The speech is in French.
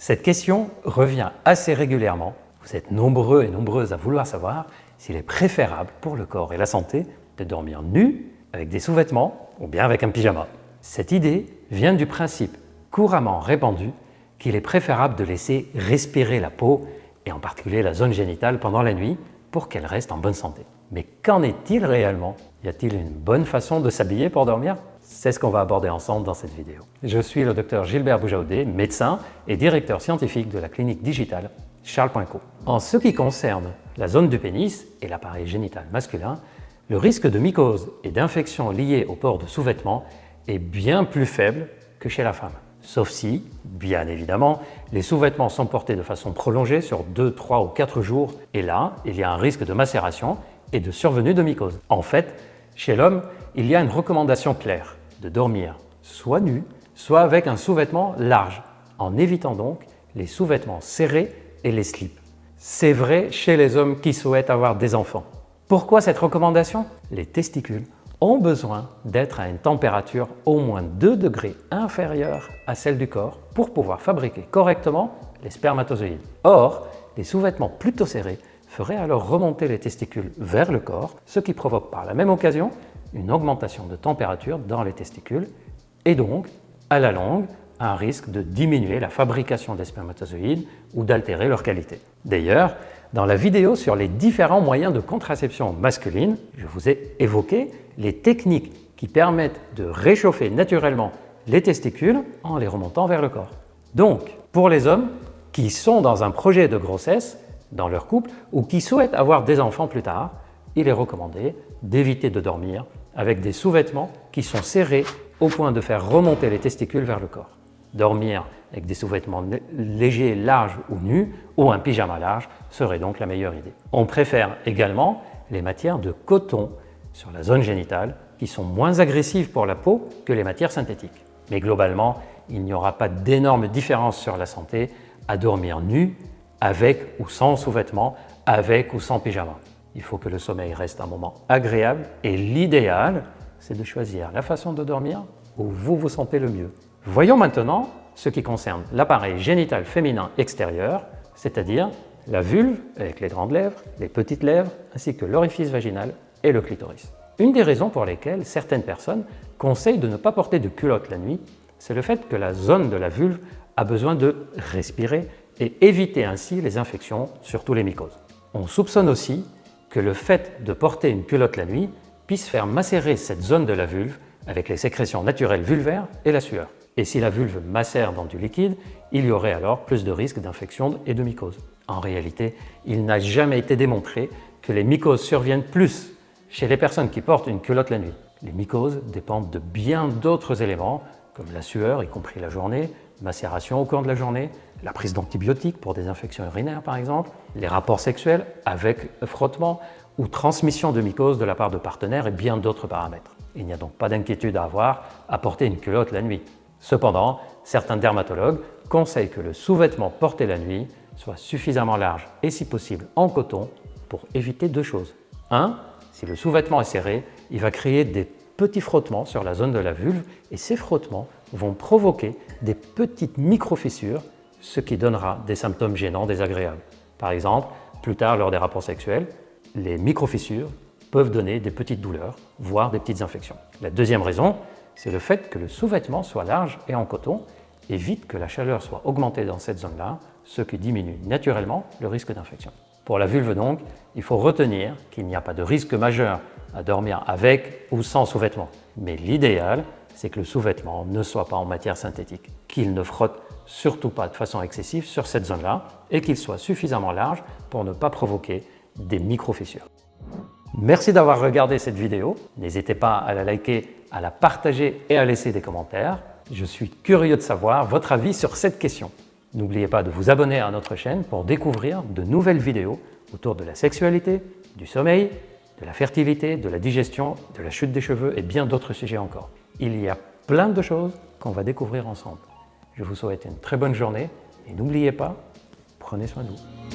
Cette question revient assez régulièrement. Vous êtes nombreux et nombreuses à vouloir savoir s'il est préférable pour le corps et la santé de dormir nu, avec des sous-vêtements ou bien avec un pyjama. Cette idée vient du principe couramment répandu qu'il est préférable de laisser respirer la peau et en particulier la zone génitale pendant la nuit pour qu'elle reste en bonne santé. Mais qu'en est-il réellement? Y a-t-il une bonne façon de s'habiller pour dormir? C'est ce qu'on va aborder ensemble dans cette vidéo. Je suis le Dr Gilbert Boujaoudé, médecin et directeur scientifique de la clinique digitale Charles.co. En ce qui concerne la zone du pénis et l'appareil génital masculin, le risque de mycose et d'infection liées au port de sous-vêtements est bien plus faible que chez la femme. Sauf si, bien évidemment, les sous-vêtements sont portés de façon prolongée sur 2, 3 ou 4 jours et là, il y a un risque de macération et de survenue de mycose. En fait, chez l'homme, il y a une recommandation claire de dormir soit nu, soit avec un sous-vêtement large, en évitant donc les sous-vêtements serrés et les slips. C'est vrai chez les hommes qui souhaitent avoir des enfants. Pourquoi cette recommandation? Les testicules ont besoin d'être à une température au moins 2 degrés inférieure à celle du corps pour pouvoir fabriquer correctement les spermatozoïdes. Or, les sous-vêtements plutôt serrés feraient alors remonter les testicules vers le corps, ce qui provoque par la même occasion une augmentation de température dans les testicules et donc, à la longue, un risque de diminuer la fabrication des spermatozoïdes ou d'altérer leur qualité. D'ailleurs, dans la vidéo sur les différents moyens de contraception masculine, je vous ai évoqué les techniques qui permettent de réchauffer naturellement les testicules en les remontant vers le corps. Donc, pour les hommes qui sont dans un projet de grossesse dans leur couple ou qui souhaitent avoir des enfants plus tard, il est recommandé d'éviter de dormir avec des sous-vêtements qui sont serrés au point de faire remonter les testicules vers le corps. Dormir avec des sous-vêtements légers, larges ou nus, ou un pyjama large serait donc la meilleure idée. On préfère également les matières de coton sur la zone génitale qui sont moins agressives pour la peau que les matières synthétiques. Mais globalement, il n'y aura pas d'énorme différence sur la santé à dormir nu, avec ou sans sous-vêtements, avec ou sans pyjama. Il faut que le sommeil reste un moment agréable et l'idéal, c'est de choisir la façon de dormir où vous vous sentez le mieux. Voyons maintenant ce qui concerne l'appareil génital féminin extérieur, c'est-à-dire la vulve avec les grandes lèvres, les petites lèvres, ainsi que l'orifice vaginal et le clitoris. Une des raisons pour lesquelles certaines personnes conseillent de ne pas porter de culotte la nuit, c'est le fait que la zone de la vulve a besoin de respirer et éviter ainsi les infections, surtout les mycoses. On soupçonne aussi que le fait de porter une culotte la nuit puisse faire macérer cette zone de la vulve avec les sécrétions naturelles vulvaires et la sueur. Et si la vulve macère dans du liquide, il y aurait alors plus de risques d'infection et de mycose. En réalité, il n'a jamais été démontré que les mycoses surviennent plus chez les personnes qui portent une culotte la nuit. Les mycoses dépendent de bien d'autres éléments, comme la sueur, y compris la journée, macération au cours de la journée, la prise d'antibiotiques pour des infections urinaires par exemple, les rapports sexuels avec frottement ou transmission de mycoses de la part de partenaires et bien d'autres paramètres. Il n'y a donc pas d'inquiétude à avoir à porter une culotte la nuit. Cependant, certains dermatologues conseillent que le sous-vêtement porté la nuit soit suffisamment large et si possible en coton pour éviter 2 choses. 1. Si le sous-vêtement est serré, il va créer des petits frottements sur la zone de la vulve et ces frottements vont provoquer des petites micro-fissures, ce qui donnera des symptômes gênants désagréables. Par exemple, plus tard lors des rapports sexuels, les micro-fissures peuvent donner des petites douleurs, voire des petites infections. La deuxième raison, c'est le fait que le sous-vêtement soit large et en coton évite que la chaleur soit augmentée dans cette zone-là, ce qui diminue naturellement le risque d'infection. Pour la vulve donc, il faut retenir qu'il n'y a pas de risque majeur à dormir avec ou sans sous-vêtement. Mais l'idéal, c'est que le sous-vêtement ne soit pas en matière synthétique, qu'il ne frotte surtout pas de façon excessive sur cette zone-là et qu'il soit suffisamment large pour ne pas provoquer des micro-fissures. Merci d'avoir regardé cette vidéo. N'hésitez pas à la liker, à la partager et à laisser des commentaires. Je suis curieux de savoir votre avis sur cette question. N'oubliez pas de vous abonner à notre chaîne pour découvrir de nouvelles vidéos autour de la sexualité, du sommeil, de la fertilité, de la digestion, de la chute des cheveux et bien d'autres sujets encore. Il y a plein de choses qu'on va découvrir ensemble. Je vous souhaite une très bonne journée et n'oubliez pas, prenez soin de vous.